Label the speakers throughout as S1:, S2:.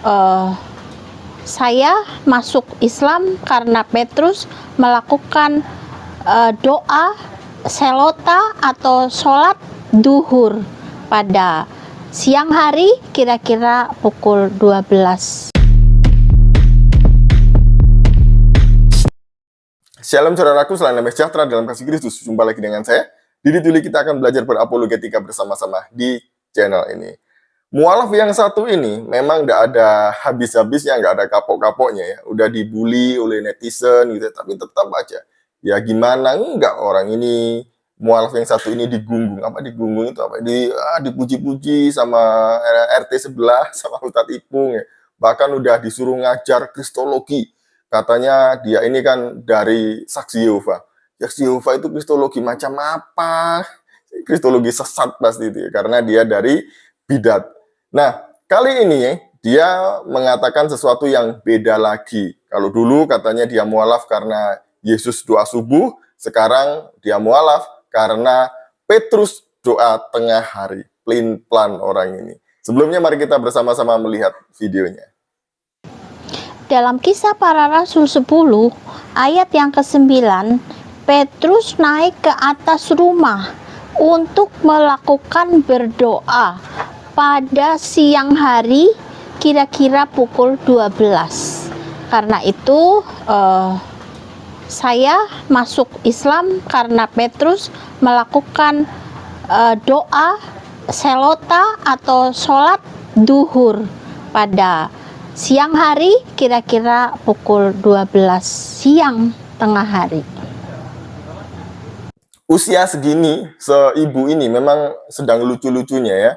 S1: eh, saya masuk Islam karena Petrus melakukan doa selota atau sholat duhur pada siang hari kira-kira pukul 12.
S2: Shalom saudaraku, selain damai sejahtera dalam kasih Kristus. Jumpa lagi dengan saya, Didi Tuli. Kita akan belajar berapologetika bersama-sama di channel ini. Mualaf yang satu ini memang tidak ada habis-habisnya, nggak ada kapok-kapoknya ya. Udah dibully oleh netizen gitu, tapi tetap aja. Ya gimana enggak orang ini, mualaf yang satu ini digunggung. Apa digunggung itu apa? Dipuji-puji sama RT sebelah, sama Ustadz Ipung ya. Bahkan udah disuruh ngajar kristologi. Katanya dia ini kan dari Saksi Yehova. Saksi Yehova itu kristologi macam apa? Kristologi sesat pasti itu ya, karena dia dari bidat. Nah, kali ini dia mengatakan sesuatu yang beda lagi. Kalau dulu katanya dia mualaf karena Yesus doa subuh, sekarang dia mualaf karena Petrus doa tengah hari. Pelin-pelan orang ini. Sebelumnya mari kita bersama-sama melihat videonya.
S1: Dalam Kisah Para Rasul 10 ayat yang ke-9, Petrus naik ke atas rumah untuk melakukan berdoa pada siang hari kira-kira pukul 12. Karena itu saya masuk Islam karena Petrus melakukan doa selota atau sholat duhur pada siang hari kira-kira pukul 12 siang tengah hari.
S2: Usia segini, seibu ini memang sedang lucu-lucunya ya.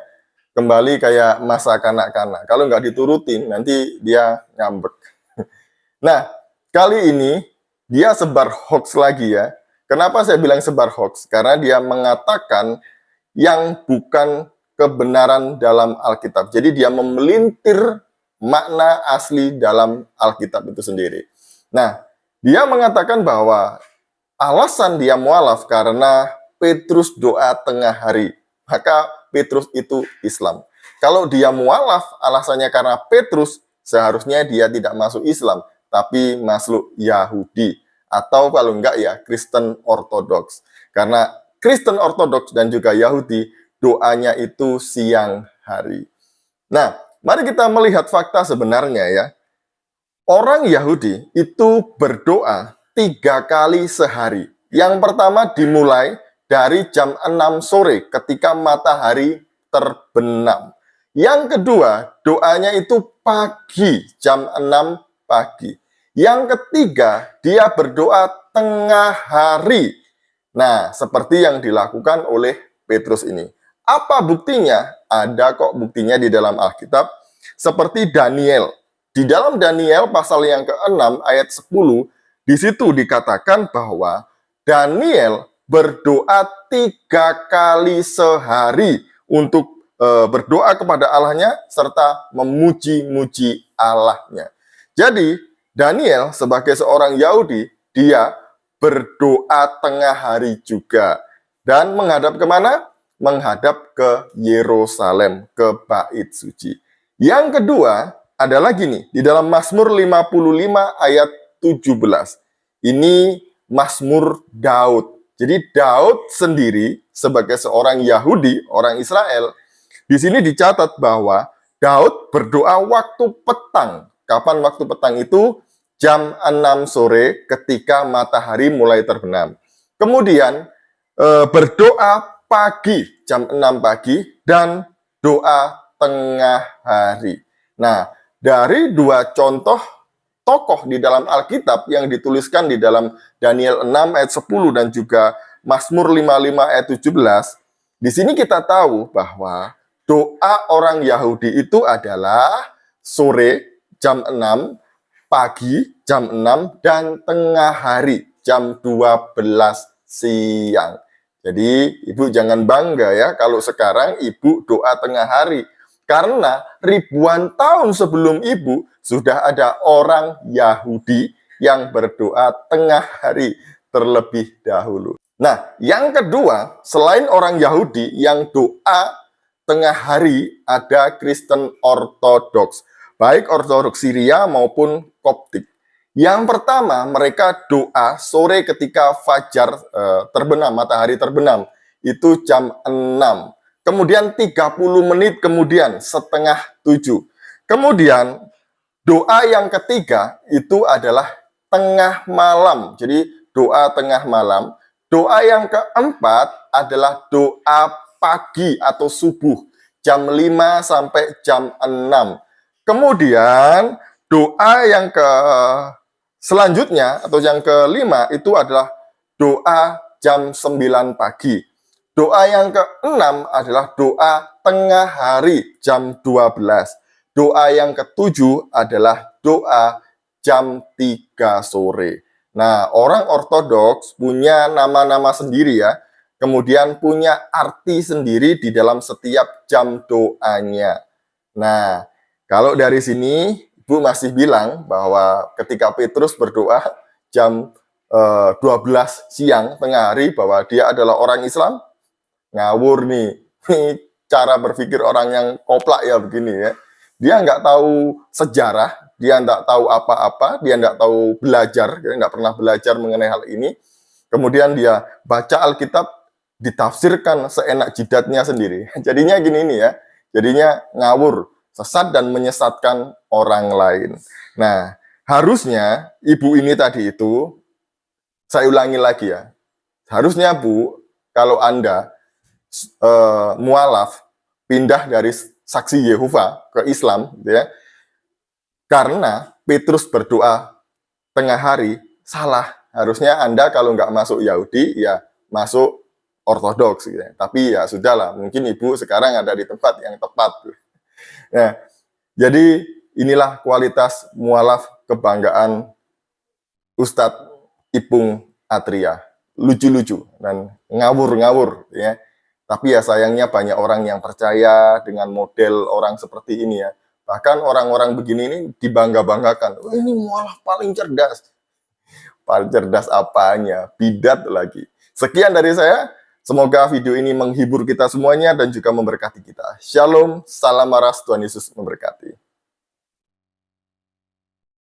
S2: Kembali kayak masa kanak-kanak. Kalau nggak diturutin, nanti dia ngambek. Nah, kali ini dia sebar hoax lagi ya. Kenapa saya bilang sebar hoax? Karena dia mengatakan yang bukan kebenaran dalam Alkitab. Jadi dia memelintir makna asli dalam Alkitab itu sendiri. Nah, dia mengatakan bahwa alasan dia mualaf karena Petrus doa tengah hari. Maka Petrus itu Islam. Kalau dia mualaf alasannya karena Petrus, seharusnya dia tidak masuk Islam, tapi masuk Yahudi. Atau kalau enggak ya Kristen Ortodoks. Karena Kristen Ortodoks dan juga Yahudi, doanya itu siang hari. Nah, mari kita melihat fakta sebenarnya ya. Orang Yahudi itu berdoa 3 kali sehari. Yang pertama dimulai dari jam 6 sore ketika matahari terbenam. Yang kedua, doanya itu pagi, jam 6 pagi. Yang ketiga, dia berdoa tengah hari. Nah, seperti yang dilakukan oleh Petrus ini. Apa buktinya? Ada kok buktinya di dalam Alkitab. Seperti Daniel. Di dalam Daniel pasal yang ke-6 ayat 10, di situ dikatakan bahwa Daniel berdoa 3 kali sehari untuk berdoa kepada Allahnya serta memuji-muji Allahnya. Jadi Daniel sebagai seorang Yahudi, dia berdoa tengah hari juga. Dan menghadap kemana? Menghadap ke Yerusalem, ke Bait Suci. Yang kedua, ada lagi nih, di dalam Mazmur 55 ayat 17. Ini Mazmur Daud. Jadi Daud sendiri sebagai seorang Yahudi, orang Israel, di sini dicatat bahwa Daud berdoa waktu petang. Kapan waktu petang itu? Jam 6 sore ketika matahari mulai terbenam. Kemudian berdoa pagi, jam 6 pagi, dan doa tengah hari. Nah, dari 2 contoh tokoh di dalam Alkitab yang dituliskan di dalam Daniel 6 ayat 10 dan juga Mazmur 55 ayat 17, di sini kita tahu bahwa doa orang Yahudi itu adalah sore jam 6, pagi jam 6, dan tengah hari jam 12 siang. Jadi ibu jangan bangga ya kalau sekarang ibu doa tengah hari. Karena ribuan tahun sebelum ibu sudah ada orang Yahudi yang berdoa tengah hari terlebih dahulu. Nah, yang kedua, selain orang Yahudi yang doa tengah hari, ada Kristen Ortodoks. baik Ortodoks Syria maupun Koptik. Yang pertama, mereka doa sore ketika fajar terbenam, matahari terbenam, itu jam 6. Kemudian 30 menit kemudian, setengah 7. Kemudian doa yang ketiga itu adalah tengah malam. Jadi doa tengah malam. Doa yang keempat adalah doa pagi atau subuh jam 5 sampai jam 6. Kemudian doa yang selanjutnya atau yang kelima itu adalah doa jam 9 pagi. Doa yang keenam adalah doa tengah hari jam 12. Doa yang ketujuh adalah doa jam 3 sore. Nah, orang Ortodoks punya nama-nama sendiri ya. Kemudian punya arti sendiri di dalam setiap jam doanya. Nah, kalau dari sini Ibu masih bilang bahwa ketika Petrus berdoa jam 12 siang tengah hari bahwa dia adalah orang Islam, ngawur nih. Ini cara berpikir orang yang koplak ya begini ya. Dia nggak tahu sejarah, dia nggak tahu apa-apa, dia nggak tahu belajar, dia nggak pernah belajar mengenai hal ini. Kemudian dia baca Alkitab, ditafsirkan seenak jidatnya sendiri. Jadinya gini nih ya, jadinya ngawur, sesat dan menyesatkan orang lain. Nah, harusnya ibu ini tadi itu, saya ulangi lagi ya, harusnya Bu, kalau Anda mualaf, pindah dari saksi Yehova ke Islam, gitu ya, karena Petrus berdoa tengah hari, salah. Harusnya Anda kalau nggak masuk Yahudi, ya masuk Ortodoks. Gitu ya. Tapi ya sudahlah, mungkin Ibu sekarang ada di tempat yang tepat. Nah, jadi inilah kualitas mualaf kebanggaan Ustadz Ipung Atria. Lucu-lucu dan ngawur-ngawur. Ya. Tapi ya sayangnya banyak orang yang percaya dengan model orang seperti ini ya. Bahkan orang-orang begini ini dibangga-banggakan. Oh, ini mualaf paling cerdas. Paling cerdas apanya? Bidat lagi. Sekian dari saya. Semoga video ini menghibur kita semuanya dan juga memberkati kita. Shalom, salam waras, Tuhan Yesus memberkati.